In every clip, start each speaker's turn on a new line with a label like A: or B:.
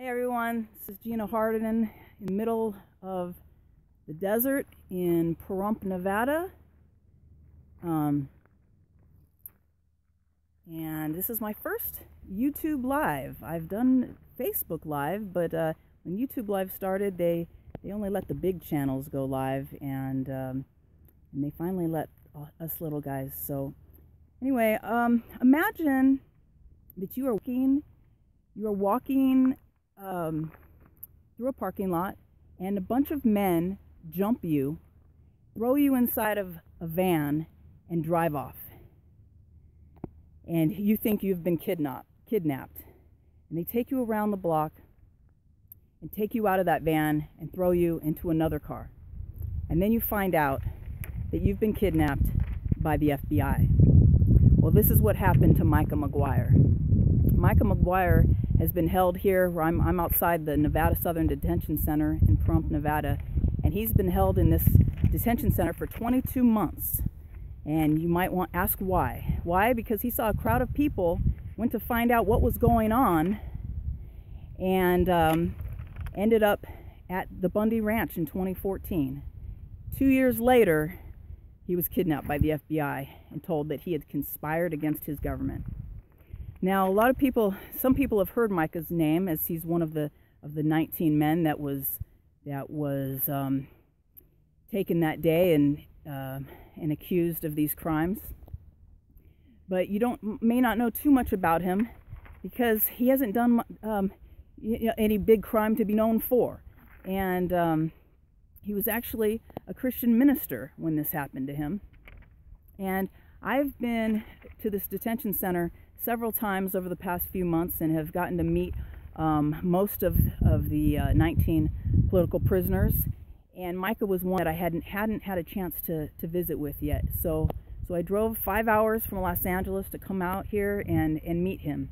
A: Hey everyone, this is Gina Hardin in the middle of the desert in Pahrump, Nevada. And this is my first YouTube Live. I've done Facebook Live, but when YouTube Live started, they only let the big channels go live, and they finally let us little guys. So anyway, imagine that you are walking through a parking lot, and a bunch of men jump you, throw you inside of a van, and drive off. And you think you've been kidnapped. And they take you around the block and take you out of that van and throw you into another car. And then you find out that you've been kidnapped by the FBI. Well, this is what happened to Micah McGuire. Micah McGuire has been held here. I'm outside the Nevada Southern Detention Center in Pahrump, Nevada, and he's been held in this detention center for 22 months. And you might want to ask why. Why? Because he saw a crowd of people, went to find out what was going on, and ended up at the Bundy Ranch in 2014. 2 years later, he was kidnapped by the FBI and told that he had conspired against his government. Now, some people have heard Micah's name, as he's one of the 19 men that was taken that day and accused of these crimes. But you may not know too much about him, because he hasn't done any big crime to be known for. And he was actually a Christian minister when this happened to him. And I've been to this detention center several times over the past few months and have gotten to meet most of the 19 political prisoners. And Micah was one that I hadn't had a chance to visit with yet. So I drove 5 hours from Los Angeles to come out here and meet him.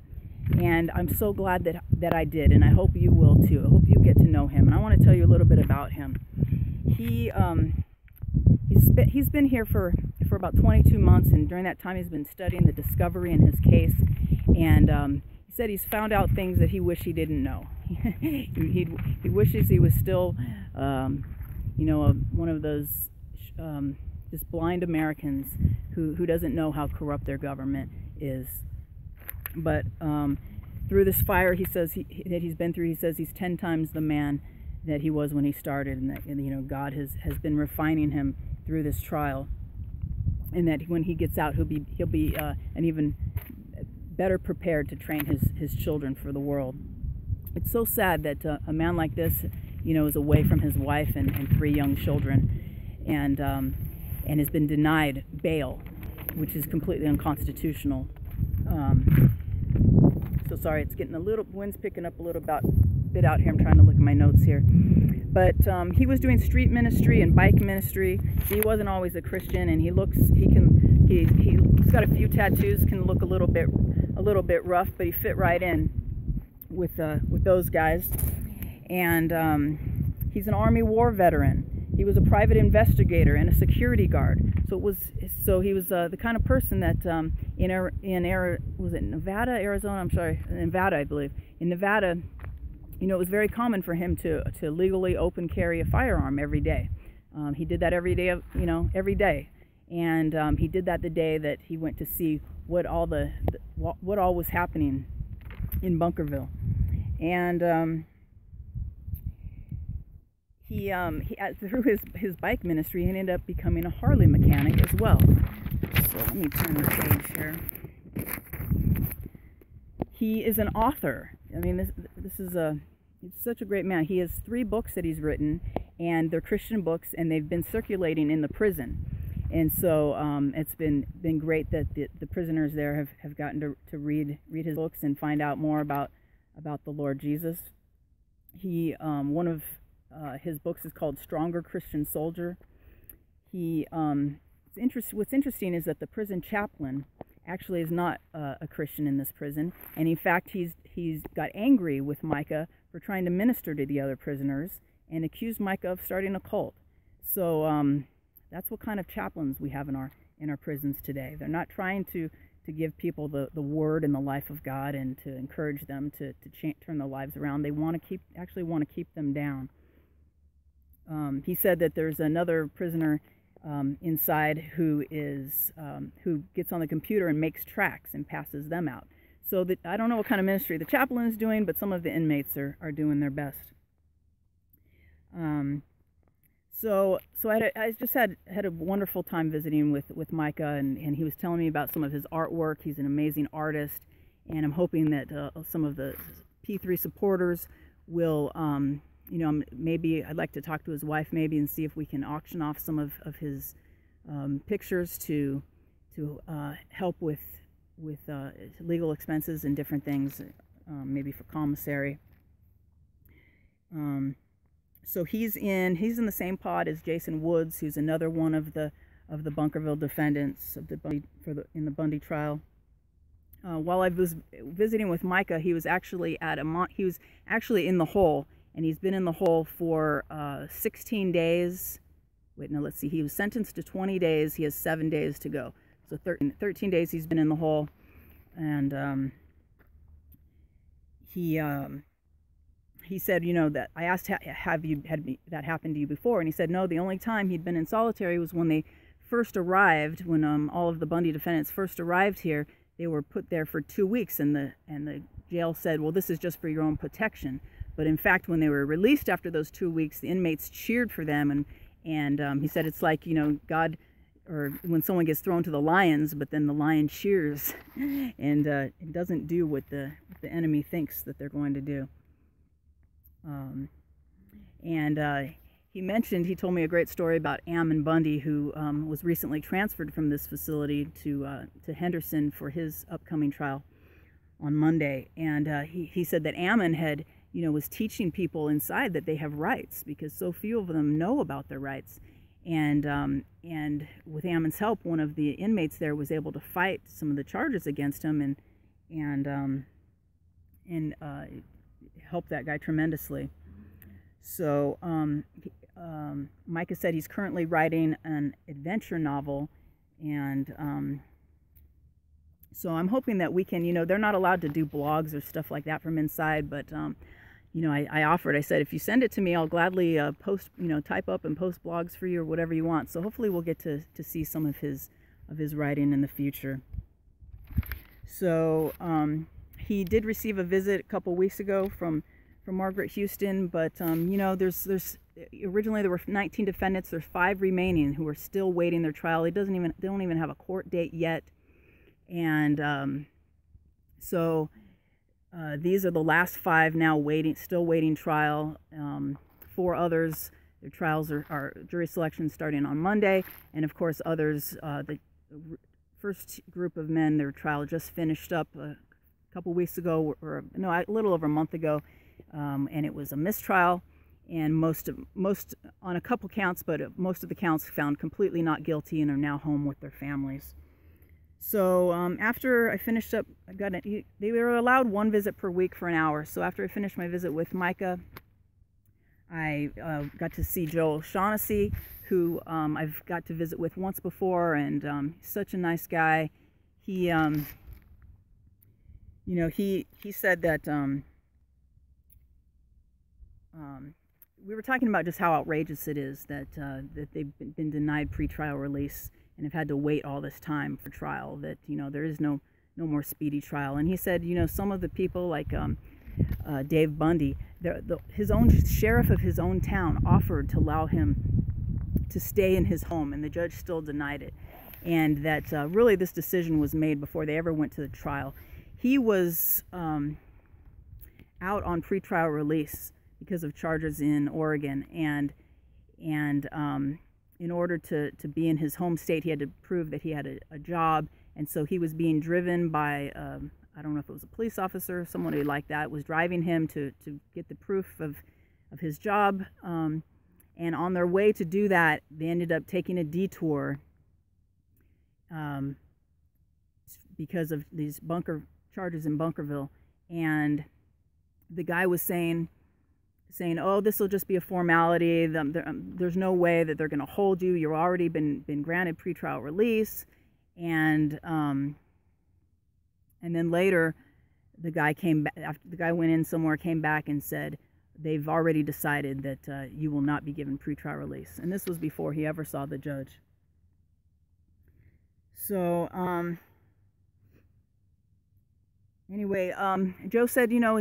A: And I'm so glad that I did, and I hope you will too. I hope you get to know him. And I want to tell you a little bit about him. He's been here for about 22 months, and during that time he's been studying the discovery in his case. And he said he's found out things that he wished he didn't know. he wishes he was still one of those just blind Americans who doesn't know how corrupt their government is. But through this fire, he says that he's been through, he says he's 10 times the man that he was when he started, and that God has been refining him through this trial, and that when he gets out, he'll be an even better prepared to train his children for the world. It's so sad that a man like this, is away from his wife and 3 young children, and has been denied bail, which is completely unconstitutional. So sorry, it's getting wind's picking up a little bit out here. I'm trying to look at my notes here. But he was doing street ministry and bike ministry. He wasn't always a Christian, and he's got a few tattoos, can look a little bit rough, but he fit right in with those guys. And he's an Army War veteran. He was a private investigator and a security guard. So he was the kind of person that was it Nevada, Arizona? I'm sorry, Nevada, I believe. In Nevada, it was very common for him to legally open carry a firearm every day. He did that every day, every day. And he did that the day that he went to see what all was happening in Bunkerville. And he through his bike ministry, he ended up becoming a Harley mechanic as well. So let me turn the page here. He is an author. I mean, he's such a great man. He has 3 books that he's written, and they're Christian books, and they've been circulating in the prison. And so it's been great that the prisoners there have gotten to read his books and find out more about the Lord Jesus. One of his books is called Stronger Christian Soldier. What's interesting is that the prison chaplain actually is not a Christian in this prison, and in fact he's got angry with Micah for trying to minister to the other prisoners and accused Micah of starting a cult. So that's what kind of chaplains we have in our prisons today. They're not trying to to give people the word and the life of God, and to encourage them to turn their lives around. They actually want to keep them down. He said that there's another prisoner inside who gets on the computer and makes tracks and passes them out. So that, I don't know what kind of ministry the chaplain is doing, but some of the inmates are doing their best. So I just had a wonderful time visiting with Micah, and he was telling me about some of his artwork. He's an amazing artist, and I'm hoping that some of the P3 supporters will, maybe I'd like to talk to his wife maybe and see if we can auction off some of his pictures to help with legal expenses and different things, maybe for commissary. So he's in the same pod as Jason Woods, who's another one of the Bunkerville defendants in the Bundy trial. While I was visiting with Micah, he was actually in the hole, and he's been in the hole for 16 days. Wait, no, let's see. He was sentenced to 20 days. He has 7 days to go. So 13 days he's been in the hole, and he said, that I asked, have you had that happen to you before? And he said, no, the only time he'd been in solitary was when they first arrived, when all of the Bundy defendants first arrived here. They were put there for 2 weeks, and the jail said, well, this is just for your own protection. But in fact, when they were released after those 2 weeks, the inmates cheered for them, and he said it's like, God, or when someone gets thrown to the lions, but then the lion cheers, and it doesn't do what the enemy thinks that they're going to do. He told me a great story about Ammon Bundy, who was recently transferred from this facility to Henderson for his upcoming trial on Monday. And he said that Ammon was teaching people inside that they have rights, because so few of them know about their rights. And with Ammon's help, one of the inmates there was able to fight some of the charges against him, and helped that guy tremendously. So Micah said he's currently writing an adventure novel, and so I'm hoping that we can, they're not allowed to do blogs or stuff like that from inside, but I offered, I said, if you send it to me, I'll gladly post, type up and post blogs for you or whatever you want. So hopefully we'll get to see some of his writing in the future. So he did receive a visit a couple weeks ago from Margaret Houston, but there's originally there were 19 defendants. There's 5 remaining who are still waiting their trial. They don't even have a court date yet, and so these are the last 5 now still waiting trial. 4 others, their trials are jury selection starting on Monday, and of course others, the first group of men, their trial just finished up a couple weeks ago, or no, a little over a month ago, and it was a mistrial, and most on a couple counts, but most of the counts found completely not guilty and are now home with their families. So after I finished up, they were allowed 1 visit per week for an hour. So after I finished my visit with Micah, I got to see Joel Shaughnessy, who I've got to visit with once before, and he's such a nice guy. He said that we were talking about just how outrageous it is that they've been denied pretrial release and have had to wait all this time for trial, that there is no more speedy trial. And he said, some of the people like Dave Bundy, his own sheriff of his own town offered to allow him to stay in his home, and the judge still denied it. And that really this decision was made before they ever went to the trial. He was out on pretrial release because of charges in Oregon, and in order to be in his home state, he had to prove that he had a job, and so he was being driven by, I don't know if it was a police officer, somebody like that, was driving him to get the proof of his job, and on their way to do that, they ended up taking a detour because of these charges in Bunkerville, and the guy was saying, oh, this will just be a formality. There's no way that they're going to hold you. You've already been granted pretrial release. And And then later, the guy came back, after the guy went in somewhere, came back and said, they've already decided that you will not be given pretrial release. And this was before he ever saw the judge. So, anyway, Joe said, you know,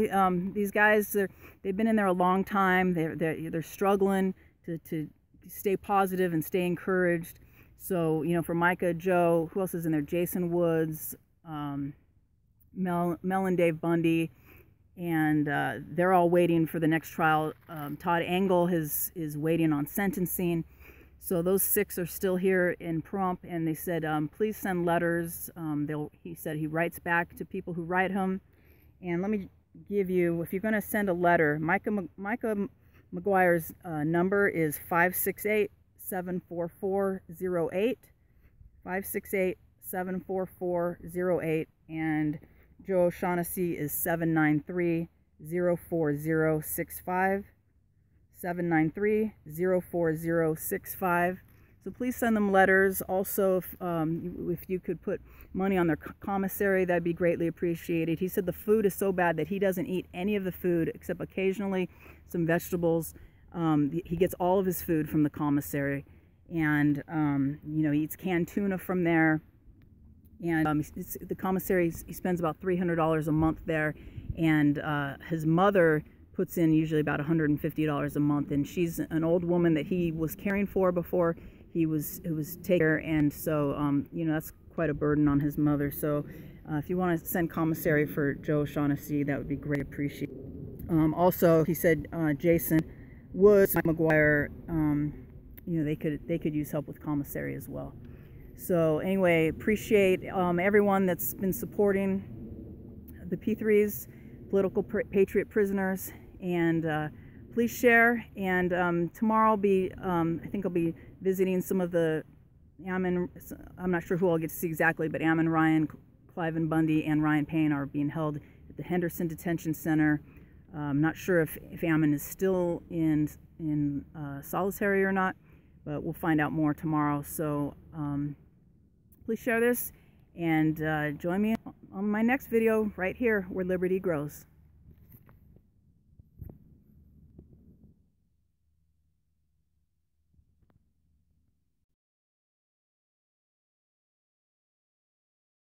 A: these guys, they've been in there a long time. They're struggling to stay positive and stay encouraged. So, you know, for Micah, Joe, who else is in there? Jason Woods, Mel and Dave Bundy, and they're all waiting for the next trial. Todd Engel is waiting on sentencing. So those 6 are still here in Pahrump, and they said, please send letters. He said he writes back to people who write him. And let me give you, if you're going to send a letter, Micah McGuire's number is 568-744-08, 568-744-08, and Joe O'Shaughnessy is 793-04065, 793-04065. So please send them letters. Also, if you could put money on their commissary, that'd be greatly appreciated. He said the food is so bad that he doesn't eat any of the food except occasionally some vegetables. He gets all of his food from the commissary, and you know, he eats canned tuna from there. And the commissary, he spends about $300 a month there, and his mother puts in usually about $150 a month, and she's an old woman that he was caring for before he was taken care, and so you know, that's quite a burden on his mother. So if you want to send commissary for Joe O'Shaughnessy, that would be great appreciated. Also, he said Jason Woods, McGuire, you know, they could use help with commissary as well. So anyway, appreciate everyone that's been supporting the P3s, political patriot prisoners, and please share. And tomorrow I'll be, I think I'll be visiting some of the Ammon, I'm not sure who I'll get to see exactly, but Ammon Ryan, Cliven Bundy, and Ryan Payne are being held at the Henderson Detention Center. I'm not sure if Ammon is still in solitary or not, but we'll find out more tomorrow. So please share this, and join me on my next video right here where liberty grows.